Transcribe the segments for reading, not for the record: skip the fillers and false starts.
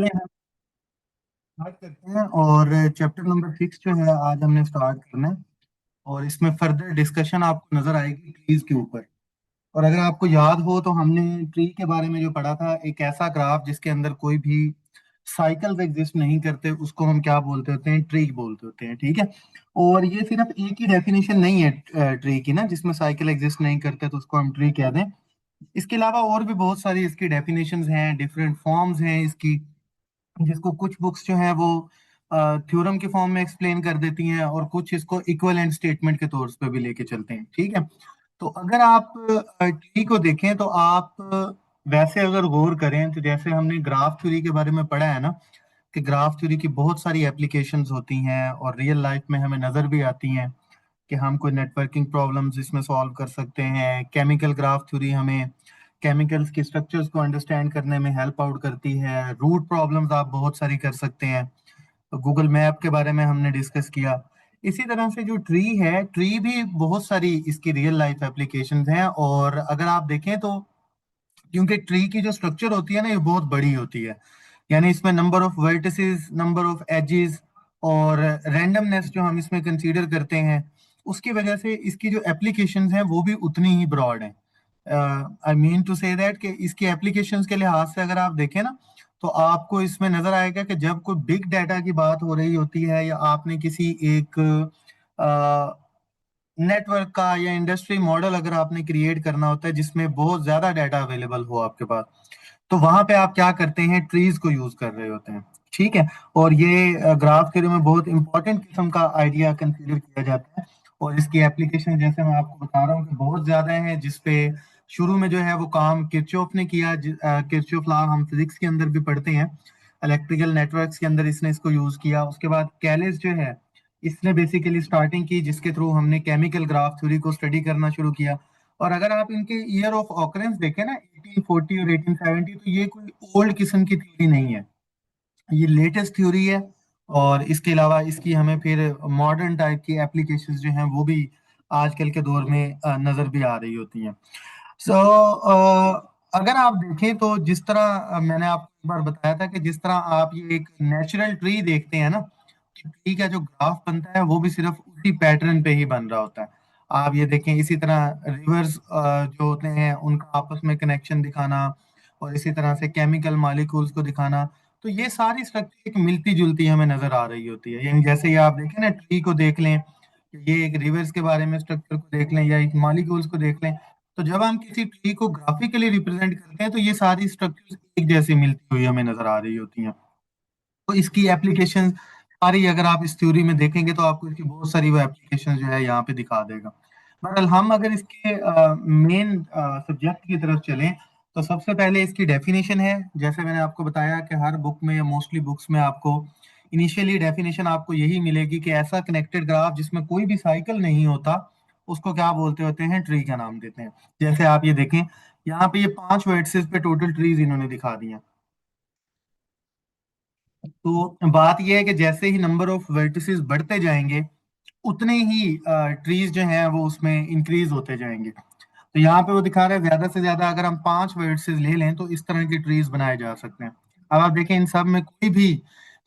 हम स्टार्ट करते हैं और चैप्टर नंबर 6 जो है आज हमने स्टार्ट करना है। और इसमें फर्दर डिस्कशन आपको नजर आएगी ट्रीज के ऊपर। और अगर आपको याद हो तो हमने ट्री के बारे में जो पढ़ा था, एक ऐसा ग्राफ जिसके अंदर कोई भी साइकिल्स एग्जिस्ट नहीं करते उसको हम क्या बोलते होते हैं, ट्री बोलते होते हैं। ठीक है। और ये सिर्फ एक ही डेफिनेशन नहीं है ट्री की ना, जिसमें साइकिल एग्जिस्ट नहीं करते तो उसको हम ट्री कह दें। इसके अलावा और भी बहुत सारी इसकी डेफिनेशंस हैं, डिफरेंट फॉर्म्स हैं इसकी, जिसको कुछ बुक्स जो है वो थ्योरम के फॉर्म में एक्सप्लेन कर देती हैं और कुछ इसको इक्विवेलेंट स्टेटमेंट के तौर पे भी लेके चलते हैं। ठीक है। तो अगर आप ट्री को देखें तो आप वैसे अगर गौर करें तो जैसे हमने ग्राफ थ्योरी के बारे में पढ़ा है ना, कि ग्राफ थ्योरी की बहुत सारी एप्लीकेशंस होती हैं और रियल लाइफ में हमें नजर भी आती हैं कि हम कोई नेटवर्किंग प्रॉब्लम्स इसमें सॉल्व कर सकते हैं। केमिकल ग्राफ थ्योरी हमें केमिकल्स के स्ट्रक्चर्स को अंडरस्टैंड करने में हेल्प आउट करती है। रूट प्रॉब्लम्स आप बहुत सारी कर सकते हैं। तो गूगल मैप के बारे में हमने डिस्कस किया। इसी तरह से जो ट्री है, ट्री भी बहुत सारी इसकी रियल लाइफ एप्लीकेशंस हैं। और अगर आप देखें तो क्योंकि ट्री की जो स्ट्रक्चर होती है ना, ये बहुत बड़ी होती है। यानी इसमें number of vertices, number of edges और रैंडमनेस जो हम इसमें कंसीडर करते हैं, उसकी वजह से इसकी जो एप्लीकेशंस हैं वो भी उतनी ही ब्रॉड हैं। I mean to say that कि इसकी एप्लीकेशंस के लिहाज से अगर आप देखें ना, तो आपको इसमें नजर आएगा कि जब कोई बिग डाटा की बात हो रही होती है या आपने किसी एक नेटवर्क का या इंडस्ट्री मॉडल अगर आपने क्रिएट करना होता है जिसमें बहुत ज्यादा डाटा अवेलेबल हो आपके पास, तो वहां पे आप क्या करते हैं, ट्रीज को यूज कर रहे होते हैं। ठीक है। और ये ग्राफ थ्योरी में बहुत इंपॉर्टेंट किस्म का आइडिया कंसीडर किया जाता है। और इसकी एप्लीकेशन जैसे मैं आपको बता रहा हूँ कि बहुत ज्यादा है, जिसपे शुरू में जो है वो काम किरचॉफ ने किया। किरचॉफ लॉ हम फिजिक्स के अंदर भी पढ़ते हैं, इलेक्ट्रिकल नेटवर्क्स के अंदर इसने इसको यूज किया। उसके बाद कैलिस जो है, इसने बेसिकली स्टार्टिंग की, जिसके थ्रू हमने केमिकल ग्राफ थ्योरी को स्टडी करना शुरू किया। और अगर आप इनके ईयर ऑफ ऑकरेंस देखें ना, 1840 और 1870, तो ये कोई ओल्ड किस्म की थ्योरी नहीं है, ये लेटेस्ट थ्योरी है। और इसके अलावा इसकी हमें फिर मॉडर्न टाइप की एप्लीकेशंस जो हैं वो भी आजकल के दौर में नजर भी आ रही होती हैं। सो अगर आप देखें तो जिस तरह मैंने आपको एक बार बताया था कि जिस तरह आप ये एक नेचुरल ट्री देखते हैं ना, कि ट्री का जो ग्राफ बनता है वो भी सिर्फ उसी पैटर्न पे ही बन रहा होता है। आप ये देखें, इसी तरह रिवर्स जो होते हैं उनका आपस में कनेक्शन दिखाना, और इसी तरह से केमिकल मॉलिक्यूल्स को दिखाना, तो ये सारी स्ट्रक्चर एक मिलती जुलती हमें नजर आ रही होती है। यानी जैसे ये आप देखें ना, ट्री को देख लें, ये एक रिवर्स के बारे में स्ट्रक्चर को देख लें या एक मॉलिक्यूल्स को देख लें, तो जब हम किसी ट्री को ग्राफिकली रिप्रेजेंट करते हैं तो ये सारी स्ट्रक्चर्स एक जैसी मिलती हुई हमें नजर आ रही होती हैं। तो इसकी एप्लीकेशन सारी अगर आप इस थ्योरी में देखेंगे तो आपको इसकी बहुत सारी वो एप्लीकेशन जो है यहाँ पे दिखा देगा। बहरहाल हम अगर इसके मेन सब्जेक्ट की तरफ चलें, तो सबसे पहले इसकी डेफिनेशन है। जैसे मैंने आपको बताया कि हर बुक में या मोस्टली बुक्स में आपको इनिशियली डेफिनेशन आपको यही मिलेगी कि ऐसा कनेक्टेड ग्राफ जिसमें कोई भी साइकिल नहीं होता, उसको क्या बोलते होते हैं, ट्री का नाम देते हैं। जैसे आप ये देखें, यहाँ पे ये 5 वर्टिसेस पे टोटल ट्रीज इन्होंने दिखा दिए हैं। तो बात यह है कि जैसे ही नंबर ऑफ वर्टिसेस बढ़ते जाएंगे, उतने ही ट्रीज जो हैं वो उसमें इंक्रीज होते जाएंगे। तो यहाँ पे वो दिखा रहा है ज्यादा से ज्यादा अगर हम 5 वर्टिसेस ले लें तो इस तरह के ट्रीज बनाए जा सकते हैं। अब आप देखें, इन सब में कोई भी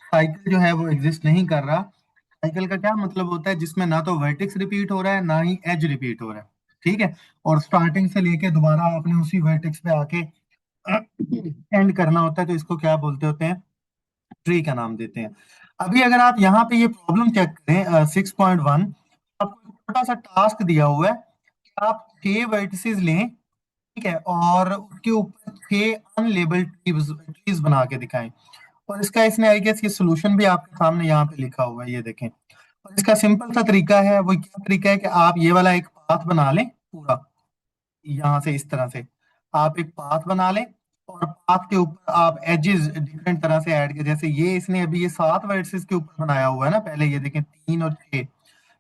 साइकिल जो है वो एग्जिस्ट नहीं कर रहा। साइकिल का क्या मतलब होता है, जिसमें ना तो वर्टेक्स रिपीट हो रहा है ना ही एज रिपीट हो रहा है। ठीक है। और स्टार्टिंग से लेके दोबारा आपने उसी वर्टेक्स पे आके एंड करना होता है, तो इसको क्या बोलते होते हैं, ट्री का नाम देते हैं। अभी अगर आप यहाँ पे ये प्रॉब्लम चेक करें 6.1, आपको एक छोटा सा टास्क दिया हुआ है कि आप 6 वर्टिसेस लें। ठीक है। और उसके ऊपर 6 अनलेबल्ड ट्रीज बना के दिखाएं। और इसका इसने आई गेस ये सोल्यूशन भी आपके सामने यहाँ पे लिखा हुआ है, ये देखें। और इसका सिंपल सा तरीका है, वो क्या तरीका है कि आप ये वाला एक पाथ बना लें पूरा, यहाँ से इस तरह से आप एक पाथ बना लें। और पाथ के ऊपर आप एजेस डिफरेंट तरह से ऐड किए। जैसे ये इसने अभी ये 7 वर्टिसेस के ऊपर बनाया हुआ है ना, पहले ये देखें 3 और 6,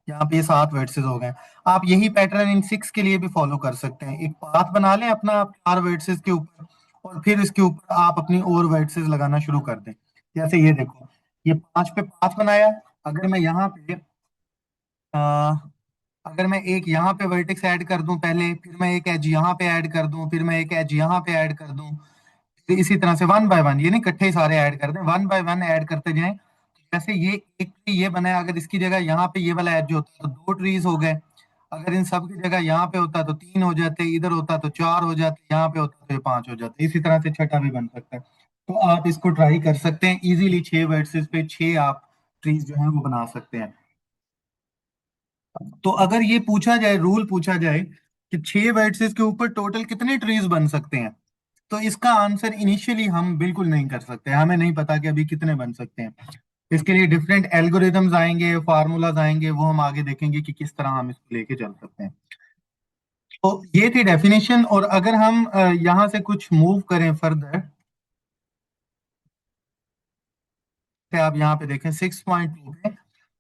यहाँ पे ये 7 वर्टिसेस हो गए। आप यही पैटर्न इन 6 के लिए भी फॉलो कर सकते हैं। एक पाथ बना लें अपना आप 4 वर्टिसेस के ऊपर, और फिर इसके ऊपर आप अपनी और वर्टिसेस लगाना शुरू कर दें। जैसे ये देखो, ये 5 पे पाथ बनाया। अगर मैं यहाँ पे अगर मैं एक यहाँ पे वर्टेक्स ऐड कर दूं पहले, फिर मैं एक एज यहाँ पे ऐड कर दूं, फिर मैं एक एज यहाँ पे ऐड कर दूं, फिर इसी तरह से वन बाय वन, ये नहीं इकट्ठे ही सारे ऐड कर दें, वन बाय वन ऐड करते जाएं। जैसे ये एक ट्री ये बना है, अगर इसकी जगह यहाँ पे ये वाला एज जो होता है तो दो ट्रीज हो गए। अगर इन सब की जगह यहाँ पे होता तो तीन हो जाते, इधर होता तो चार हो जाते, यहाँ पे होता तो ये पांच हो जाते। इसी तरह से छठा भी बन सकता है। तो आप इसको ट्राई कर सकते हैं इजीली, 6 वर्सेस पे 6 आप ट्रीज जो है वो बना सकते हैं। तो अगर ये पूछा जाए, रूल पूछा जाए कि 6 वर्सेस के ऊपर टोटल कितने ट्रीज बन सकते हैं, तो इसका आंसर इनिशियली हम बिल्कुल नहीं कर सकते, हमें नहीं पता कि अभी कितने बन सकते हैं। इसके लिए डिफरेंट एल्गोरिदम्स आएंगे, फार्मूलाज आएंगे, वो हम आगे देखेंगे कि किस तरह हम इसको लेके चल सकते हैं। तो ये थी डेफिनेशन। और अगर हम यहाँ से कुछ मूव करें फर्दर, से आप यहाँ पे देखें 6.2 पे,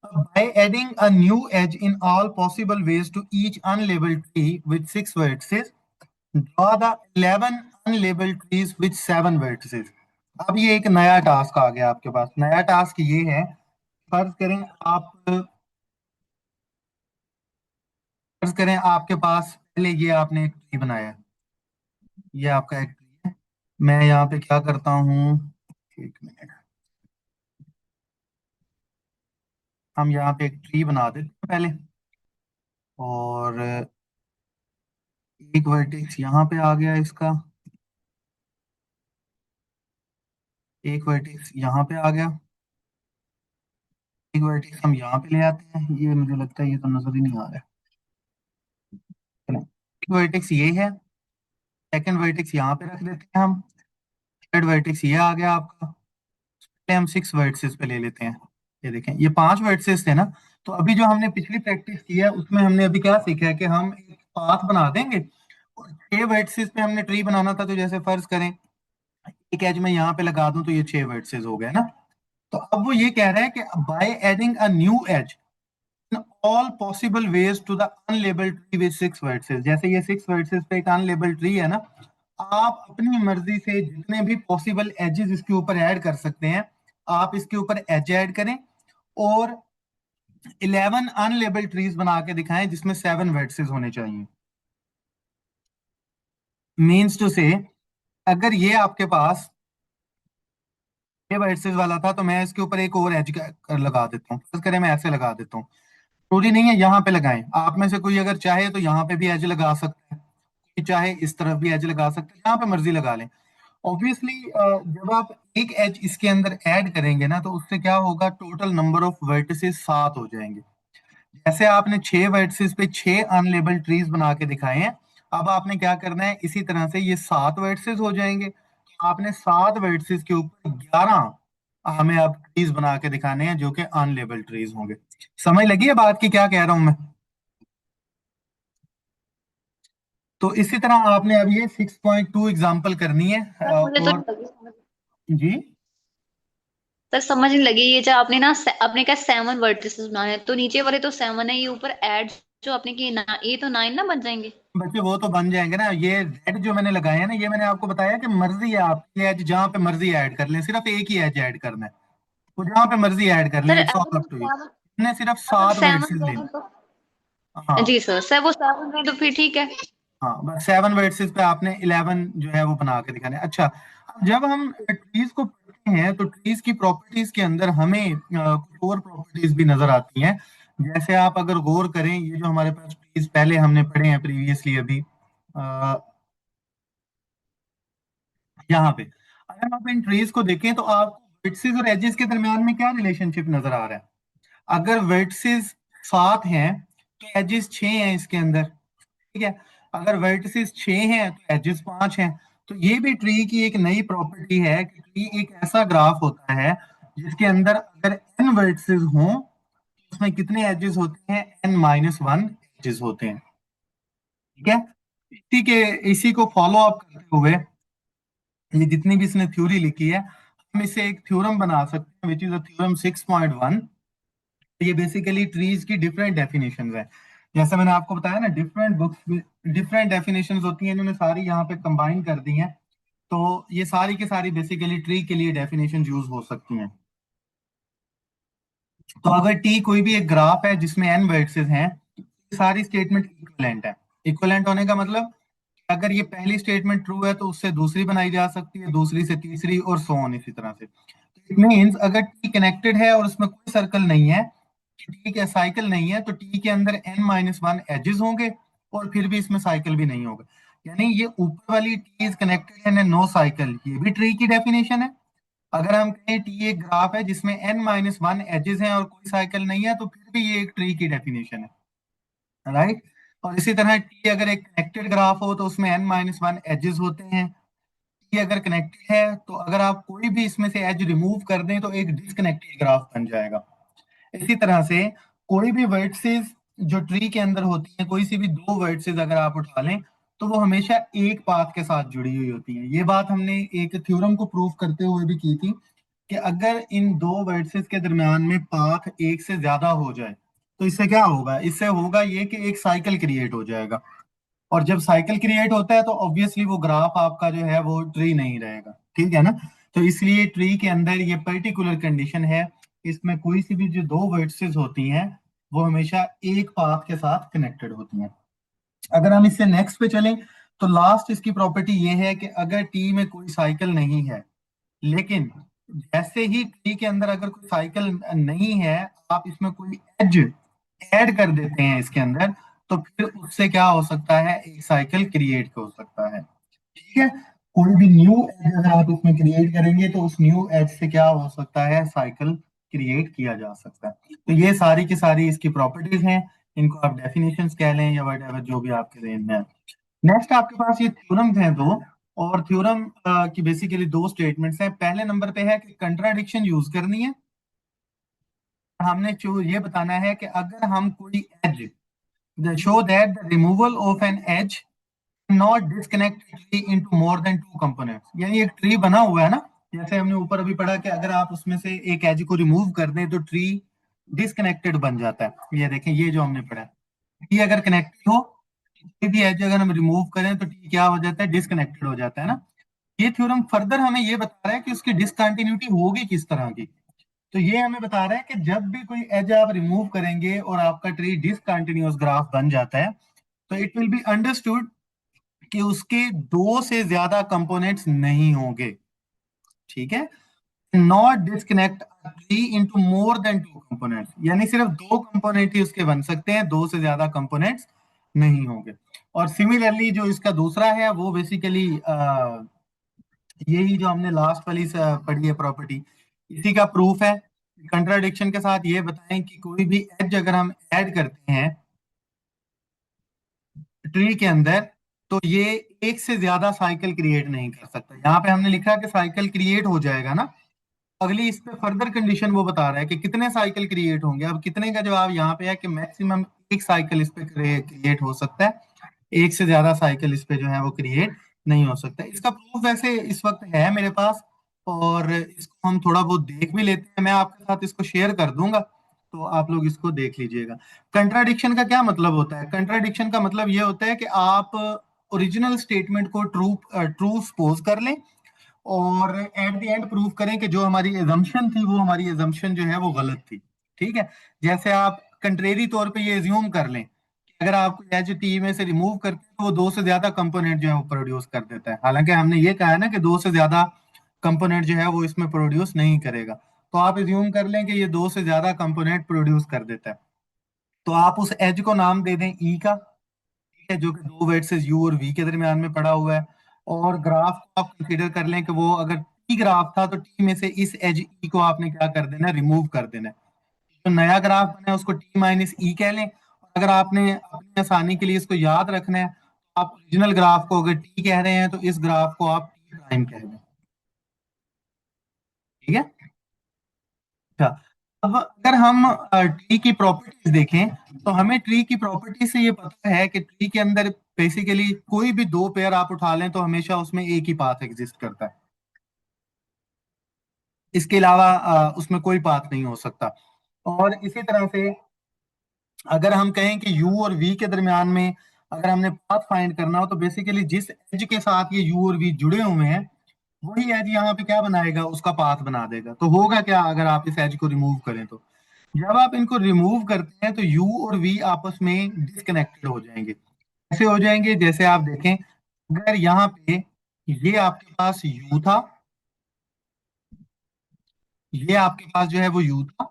by adding a new edge in all possible ways to each unlabelled tree with 6 vertices, draw the 11 unlabelled trees with 7 vertices. अब ये एक नया टास्क आ गया आपके पास। नया टास्क ये है, फर्ज करें आप, फर्ज करें आपके पास पहले ये आपने एक ट्री बनाया है, ये आपका एक ट्री है। मैं यहाँ पे क्या करता हूँ, एक मिनट, हम यहाँ पे एक ट्री बना देते हैं पहले। और एक वर्टेक्स यहाँ पे आ गया इसका, एक वर्टेक्स यहाँ पे आ गया, एक वर्टेक्स हम यहाँ पे ले आते हैं, ये मुझे लगता है ये तो नजर ही नहीं आ रहा है। एक वर्टेक्स ये है, सेकंड वर्टेक्स यहाँ पे रख देते हैं हम, थर्ड वर्टेक्स ये आ गया आपका। पहले हम 6 वर्टिसेस पे ले लेते हैं। ये देखें, ये 5 वर्टिसेस थे ना। तो अभी जो हमने पिछली प्रैक्टिस की है उसमें हमने अभी क्या सीखा है कि हम एक पाथ बना देंगे, और 6 वर्टिसेस पे हमने ट्री बनाना था। तो जैसे फर्ज करें एक एज में यहाँ पे लगा दूं तो ये 6 वर्टिसेस हो गए ना। तो अब वो ये कह रहा है कि by adding a new edge in all possible ways to the unlabelled tree with 6 vertices, जैसे ये 6 वर्टिसेस पे एक अनलेबल्ड ट्री है ना, आप अपनी मर्जी से जितने भी पॉसिबल एजेस इसके ऊपर ऐड कर सकते हैं, आप इसके ऊपर एज ऐड करें और 11 अनलेबल्ड ट्रीज बना के दिखाएं जिसमें 7 वर्टिसेस होने चाहिए। मीन्स टू से, अगर ये आपके पास ये वर्टिसेस वाला था तो मैं इसके ऊपर एक और एज लगा देता हूँ। फर्ज करें मैं ऐसे लगा देता हूँ, जरूरी नहीं है यहाँ पे लगाएं, आप में से कोई अगर चाहे तो यहाँ पे भी एज लगा सकता है, कोई चाहे इस तरफ भी एज लगा सकते हैं, जहाँ पे मर्जी लगा लें। ऑब्वियसली जब आप एक एज इसके अंदर ऐड करेंगे ना तो उससे क्या होगा, टोटल नंबर ऑफ वर्टिसेस 7 हो जाएंगे। जैसे आपने 6 वर्टिसेस पे 6 अनलेबल ट्रीज बना के दिखाए हैं, अब आपने क्या करना है, इसी तरह से ये 7 वर्टिसेस हो जाएंगे। तो आपने 7 वर्टिसेस के ऊपर 11 हमें अब ट्रीज बना के दिखाने हैं जो कि अनलेबल ट्रीज होंगे। समझ लगी है बात की क्या कह रहा हूं मैं? तो इसी तरह आपने अब ये 6.2 एग्जाम्पल करनी है। सर मुझे तो और नहीं लगी समझ। जी, सर समझ नहीं लगी, ये जो आपने ना आपने क्या 7 वर्टिसेस बनाए हैं, तो नीचे वाले तो 7 है, ये ऊपर ऐड जो आपने किए ना, ये तो 9 ना बन जाएंगे। बच्चे वो तो बन जाएंगे ना। ये रेड जो मैंने लगाए हैं ना, ये मैंने आपको बताया कि मर्जी है आपकी, एज जहां पे मर्जी ऐड कर लें, सिर्फ एक ही एज ऐड करना है, वो जहां पे मर्जी ऐड कर लें, सर इट्स ऑल अगर अप वो टू यू। सेवन हमने सिर्फ अगर 7 वर्टिसेस 7 लेने। तो हाँ, जी सर वो 7 है तो फिर ठीक है। हाँ, बस 7 वर्सेस पे आपने 11 जो है वो बना के दिखाने हैं। अच्छा, अब जब हम ट्रीज को पढ़ते हैं तो ट्रीज की प्रॉपर्टीज के अंदर हमें कुछ और प्रॉपर्टीज भी नजर आती हैं। जैसे आप अगर गौर करें, ये जो हमारे पास ट्रीज पहले हमने पढ़े हैं प्रीवियसली अभी, अ, यहाँ पे अगर आप इन ट्रीज को देखें तो आपको वर्टिसेस और एजेस के दरमियान में क्या रिलेशनशिप नजर आ रहा है। अगर वर्टिसेस 7 हैं तो एजेस 6 हैं इसके अंदर, ठीक है। अगर वर्टिसेस 6 हैं तो एजेस 5 हैं। तो ये भी ट्री की एक नई प्रॉपर्टी है कि ट्री एक ऐसा ग्राफ होता है जिसके अंदर अगर n वर्टिसेस हों तो उसमें कितने एजेस होते हैं, n-1 एजेस होते हैं, ठीक है। इसी को फॉलो अप करते हुए ये जितनी भी इसने थ्योरी लिखी है, हम इसे एक थ्योरम बना सकते हैं विच इज अ थ्योरम 6.1। ये बेसिकली ट्रीज की डिफरेंट डेफिनेशंस है। जैसे मैंने आपको बताया ना, डिफरेंट बुक्स में डिफरेंट डेफिनेशंस होती हैं, इन्होंने सारी यहाँ पे कंबाइन कर दी हैं। तो ये सारी की सारी बेसिकली ट्री के लिए डेफिनेशन यूज हो सकती हैं। तो अगर टी कोई भी एक ग्राफ है जिसमें एन वर्टिसेस हैं, तो सारी स्टेटमेंट इक्विवेलेंट है। इक्विवेलेंट होने का मतलब अगर ये पहली स्टेटमेंट ट्रू है तो उससे दूसरी बनाई जा सकती है, दूसरी से तीसरी और सो ऑन इसी तरह से। इट मीन्स अगर टी कनेक्टेड है और उसमें कोई सर्कल नहीं है, टी के साइकिल नहीं है, तो टी के अंदर n-1 एजेस होंगे और फिर भी इसमें साइकिल भी नहीं होगा। यानी ये ऊपर वाली T is connected and no cycle, ये भी ट्री की डेफिनेशन है। अगर हम कहें टी एक ग्राफ है जिसमें n-1 एजेस हैं और कोई साइकिल नहीं है, तो फिर भी ये एक ट्री की डेफिनेशन है, राइट। और इसी तरह टी अगर एक कनेक्टेड ग्राफ हो तो उसमें n-1 एजेस होते हैं। टी अगर कनेक्टेड है तो अगर आप कोई भी इसमें से एज रिमूव कर दें तो एक डिसकनेक्टेड ग्राफ बन जाएगा। इसी तरह से कोई भी वर्टिसेस जो ट्री के अंदर होती है, कोई सी भी दो वर्टिसेस अगर आप उठा लें तो वो हमेशा एक पाथ के साथ जुड़ी हुई होती है। ये बात हमने एक थ्योरम को प्रूव करते हुए भी की थी कि अगर इन दो वर्टिसेस के दरमियान में पाथ एक से ज्यादा हो जाए तो इससे क्या होगा, इससे होगा ये कि एक साइकिल क्रिएट हो जाएगा। और जब साइकिल क्रिएट होता है तो ऑब्वियसली वो ग्राफ आपका जो है वो ट्री नहीं रहेगा, ठीक है ना। तो इसलिए ट्री के अंदर ये पर्टिकुलर कंडीशन है, इसमें कोई सी भी जो दो वर्टिसेस होती हैं वो हमेशा एक पाथ के साथ कनेक्टेड होती हैं। अगर हम इससे नेक्स्ट पे चलें तो लास्ट इसकी प्रॉपर्टी ये है कि अगर टी में कोई साइकिल नहीं है, लेकिन जैसे ही टी के अंदर अगर कोई साइकिल नहीं है, आप इसमें कोई एज ऐड कर देते हैं इसके अंदर, तो फिर उससे क्या हो सकता है, एक साइकिल क्रिएट हो सकता है, ठीक है। कोई भी न्यू एज अगर आप इसमें क्रिएट करेंगे तो उस न्यू एज से क्या हो सकता है, साइकिल क्रिएट किया जा सकता है। तो ये सारी की सारी इसकी प्रॉपर्टीज हैं, इनको आप डेफिनेशंस कह लें या वट जो भी आपके रेंज में है। नेक्स्ट आपके पास ये थ्योरम्स हैं दो, और थ्योरम की बेसिकली दो स्टेटमेंट्स हैं। पहले नंबर पे है कि कंट्राडिक्शन यूज करनी है। हमने जो ये बताना है कि अगर हम कोई edge show that the removal of an edge not disconnect tree into more than two components, यानी एक ट्री बना हुआ है ना, जैसे हमने ऊपर अभी पढ़ा कि अगर आप उसमें से एक एज को रिमूव कर दें तो ट्री डिसकनेक्टेड बन जाता है। ये देखें, ये जो हमने पढ़ा, ट्री अगर कनेक्टेड हो, कोई भी एज अगर हम रिमूव करें तो ट्री क्या हो जाता है, डिसकनेक्टेड हो जाता है ना। ये थ्योरम फर्दर हमें ये बता रहा है कि उसकी डिसकंटिन्यूटी होगी किस तरह की। तो ये हमें बता रहा है कि जब भी कोई एज आप रिमूव करेंगे और आपका ट्री डिसकंटिन्यूअस ग्राफ बन जाता है, तो इट विल बी अंडरस्टूड कि उसके दो से ज्यादा कंपोनेंट्स नहीं होंगे, ठीक है। Not disconnect tree into more than two components, यानी सिर्फ दो कंपोनेंट ही उसके बन सकते हैं, दो से ज्यादा कंपोनेंट्स नहीं होंगे। और सिमिलरली जो इसका दूसरा है वो बेसिकली यही जो हमने लास्ट वाली पढ़ी है प्रॉपर्टी, इसी का प्रूफ है। कंट्राडिक्शन के साथ ये बताएं कि कोई भी एज अगर हम ऐड करते हैं ट्री के अंदर तो ये एक से ज्यादा साइकिल क्रिएट नहीं कर सकता। यहाँ पे हमने लिखा कि साइकिल क्रिएट हो जाएगा ना, अगली इस पे फर्दर कंडीशन वो बता रहा है कि कितने साइकिल क्रिएट होंगे। अब कितने का जवाब यहाँ पे है कि मैक्सिमम एक साइकिल इस पे क्रिएट हो सकता है, एक से ज्यादा साइकिल इस पे जो है वो क्रिएट नहीं हो सकता। इसका प्रूफ वैसे इस वक्त है मेरे पास, और इसको हम थोड़ा बहुत देख भी लेते हैं, मैं आपके साथ इसको शेयर कर दूंगा तो आप लोग इसको देख लीजिएगा। कंट्राडिक्शन का क्या मतलब होता है, कंट्राडिक्शन का मतलब ये होता है कि आप ओरिजिनल स्टेटमेंट को ट्रू ट्रू सपोज कर लें और एट द एंड प्रूव करें कि जो हमारी एजम्पशन थी वो हमारी एजम्पशन जो है वो गलत थी, ठीक है। जैसे आप कंट्रेरी तौर पे ये एज्यूम कर लें कि अगर आप एच टी में से रिमूव करते हैं तो वो दो से ज्यादा कंपोनेंट जो है वो प्रोड्यूस कर देता है, हालांकि हमने ये कहा है ना कि दो से ज्यादा कंपोनेंट जो है वो इसमें प्रोड्यूस नहीं करेगा। तो आप एज्यूम कर लें कि ये दो से ज्यादा कंपोनेंट प्रोड्यूस कर देता है, तो आप उस एज को नाम दे दें ई का, ठीक है, जो कि दो वर्टिसेस यू और वी के दरमियान में पड़ा हुआ है। और ग्राफ को आप कंसीडर कर लें कि वो अगर टी ग्राफ था तो टी में से इस एज ई को आपने क्या कर देना है, रिमूव कर देना है। तो नया ग्राफ बना है उसको टी माइनस ई कह लें। और अगर आपने अपनी आसानी के लिए इसको याद रखना है तो आप ओरिजिनल ग्राफ को अगर टी कह रहे हैं तो इस ग्राफ को आप टी प्राइम कह दें, ठीक है। अच्छा, अब अगर हम ट्री की प्रॉपर्टीज देखें तो हमें ट्री की प्रॉपर्टी से ये पता है कि ट्री के अंदर बेसिकली कोई भी दो पेयर आप उठा लें तो हमेशा उसमें एक ही पाथ एग्जिस्ट करता है, इसके अलावा उसमें कोई पाथ नहीं हो सकता। और इसी तरह से अगर हम कहें कि u और v के दरमियान में अगर हमने पाथ फाइंड करना हो तो बेसिकली जिस एज के साथ ये u और v जुड़े हुए हैं वही एज यहाँ पे क्या बनाएगा, उसका पाथ बना देगा। तो होगा क्या अगर आप इस एज को रिमूव करें, तो जब आप इनको रिमूव करते हैं तो u और v आपस में डिसकनेक्टेड हो जाएंगे। कैसे हो जाएंगे, जैसे आप देखें अगर यहाँ पे ये आपके पास यू था, ये आपके पास जो है वो यू था,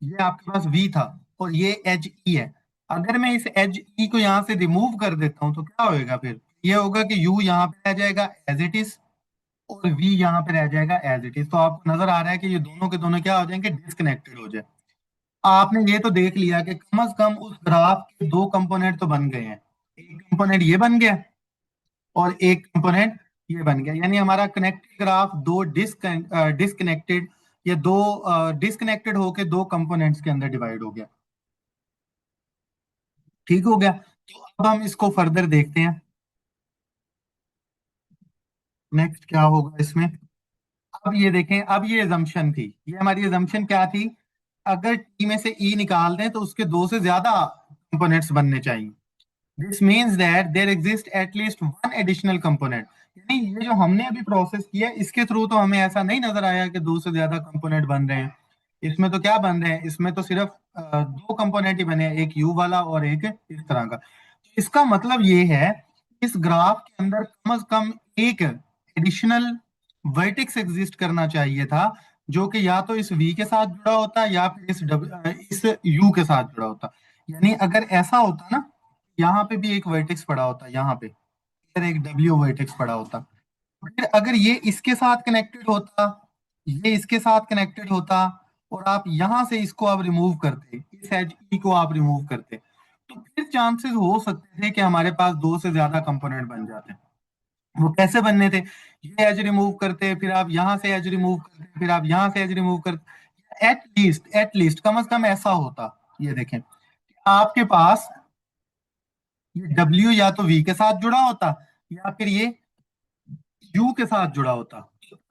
ये आपके पास वी था, और ये एच ई है। अगर मैं इस एच ई को यहाँ से रिमूव कर देता हूँ तो क्या होएगा फिर? ये होगा कि यू यहाँ पे रह जाएगा एज इट इज, और वी यहाँ पे रह जाएगा एज इट इज। तो आपको नजर आ रहा है कि ये दोनों के दोनों क्या हो जाएंगे? डिस्कनेक्टेड हो जाए। आपने ये तो देख लिया कि कम से कम उस ग्राफ के दो कंपोनेंट तो बन गए हैं। एक कंपोनेंट ये बन गया और एक कंपोनेंट ये बन गया, यानी हमारा कनेक्टेड ग्राफ दो डिस्कनेक्टेड या दो डिस्कनेक्टेड होके दो कंपोनेंट्स के अंदर डिवाइड हो गया। ठीक हो गया। तो अब हम इसको फर्दर देखते हैं, नेक्स्ट क्या होगा इसमें। अब ये देखें, अब ये एजम्पशन थी, ये हमारी एजम्पशन क्या थी? अगर टी में से ई निकाल दें तो उसके दो से ज्यादा कंपोनेंट्स बनने चाहिए। This means that there exist at least one additional component. यानी ये जो हमने अभी प्रोसेस किया इसके थ्रू तो हमें ऐसा नहीं नजर आया कि दो से ज्यादा कंपोनेंट बन रहे हैं। इसमें तो क्या बन रहे हैं? इसमें तो सिर्फ दो कंपोनेंट ही बने हैं, एक यू वाला और एक इस तरह का। तो इसका मतलब ये है, इस ग्राफ के अंदर कम से कम एक एडिशनल वर्टेक्स एग्जिस्ट करना चाहिए था, जो कि या तो इस वी के साथ जुड़ा होता या फिर इस यू के साथ जुड़ा होता। यानी अगर ऐसा होता ना, यहाँ पे भी एक वर्टेक्स पड़ा होता, यहाँ पे इधर एक डब्ल्यू वर्टेक्स पड़ा होता, फिर अगर ये इसके साथ कनेक्टेड होता, ये इसके साथ कनेक्टेड होता, और आप यहां से इसको आप रिमूव करते, इस एज ई को आप रिमूव करते, तो फिर चांसेस हो सकते थे कि हमारे पास दो से ज्यादा कंपोनेंट बन जाते। वो कैसे बनने थे? ये एज रिमूव करते, फिर आप यहां से एज रिमूव करते, फिर आप यहां से एज रिमूव करते। एट लीस्ट कम से कम ऐसा होता। ये देखें, आपके पास ये डब्ल्यू या तो वी के साथ जुड़ा होता या फिर ये यू के साथ जुड़ा होता।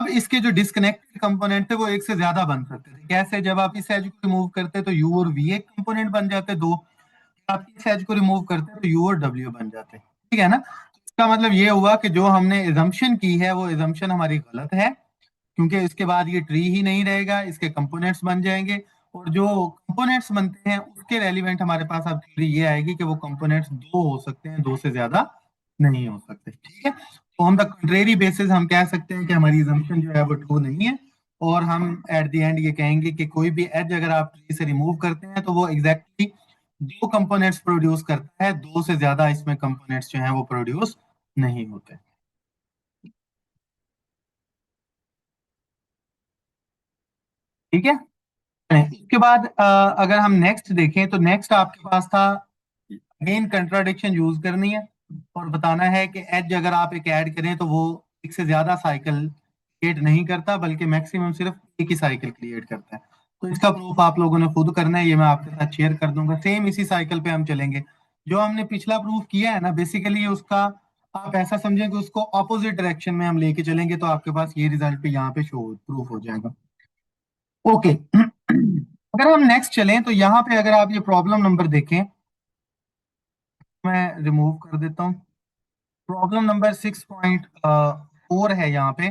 अब इसके जो डिस्कनेक्टेड कंपोनेंट थे वो एक से ज्यादा बन सकते थे। कैसे? जब आप इस एज को रिमूव करते तो यू और वी एक कंपोनेंट बन जाते, दो। आप इस एज को रिमूव करते तो यू और डब्ल्यू बन जाते। ठीक है ना? इसका मतलब ये हुआ कि जो हमने एजम्पशन की है वो एजम्पशन हमारी गलत है, क्योंकि इसके बाद ये ट्री ही नहीं रहेगा, इसके कंपोनेंट्स बन जाएंगे। और जो कंपोनेंट्स बनते हैं उसके रेलिवेंट हमारे पास अब थ्योरी ये आएगी कि वो कंपोनेंट्स दो हो सकते हैं, दो से ज्यादा नहीं हो सकते। ठीक है? तो ऑन द कंट्रेरी बेसिस हम कह सकते हैं कि हमारी assumption जो है वो ट्रू नहीं है, और हम एट द एंड ये कहेंगे कि कोई भी एज अगर आप ट्री से रिमूव करते हैं तो वो एग्जैक्टली दो कंपोनेंट्स प्रोड्यूस करता है, दो से ज्यादा इसमें कंपोनेंट्स जो हैं वो प्रोड्यूस नहीं होते। ठीक है? इसके बाद अगर हम नेक्स्ट देखें तो नेक्स्ट आपके पास था मेन कंट्राडिक्शन यूज करनी है और बताना है कि एज अगर आप एक ऐड करें तो वो एक से ज्यादा साइकिल क्रिएट नहीं करता, बल्कि मैक्सिमम सिर्फ एक ही साइकिल क्रिएट करता है। तो इसका प्रूफ आप लोगों ने खुद करना है, ये मैं आपके साथ शेयर कर दूंगा। सेम इसी साइकिल पे हम चलेंगे। जो हमने पिछला प्रूफ किया है ना, बेसिकली उसका आप ऐसा समझें कि उसको ऑपोजिट डायरेक्शन में हम लेके चलेंगे, तो आपके पास ये रिजल्ट पे यहाँ पे शो प्रूफ हो जाएगा। ओके। अगर हम नेक्स्ट चलें तो यहाँ पे अगर आप ये प्रॉब्लम नंबर देखें, मैं रिमूव कर देता हूँ। प्रॉब्लम नंबर 6.4 है यहाँ पे।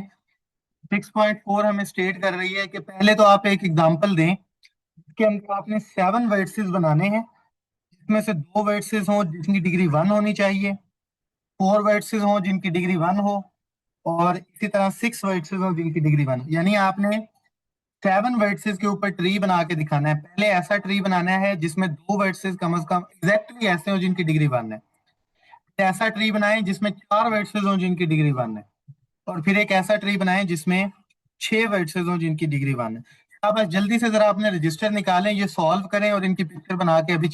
6.4 हमें स्टेट कर रही है कि पहले तो आप एक एग्जांपल दें कि अंदर आपने 7 वर्टिसेस बनाने हैं, जिसमें से 2 वर्टिसेस हों जिनकी डिग्री 1 होनी चाहिए, 4 वर्टिसेस हों जिनकी डिग्री 1 हो, और इसी तरह 6 वर्टिसेस हों जिनकी डिग्री 1 हो। यानी आपने 7 वर्टिसेस के ऊपर ट्री बना के दिखाना है। पहले ऐसा ट्री बनाना है जिसमें 2 वर्टिसेस कम से कम एग्जैक्टली ऐसे हो जिनकी डिग्री 1 है। ऐसा ट्री बनाएं जिसमें 4 वर्टिसेस हों जिनकी डिग्री 1 है, और फिर एक ऐसा ट्री बनाएं जिसमें 6 वर्टिसेस हों जिनकी डिग्री 1 है। अब बस जल्दी से जरा अपने रजिस्टर निकालें, ये सॉल्व करें और इनकी पिक्चर बना के अभी चैट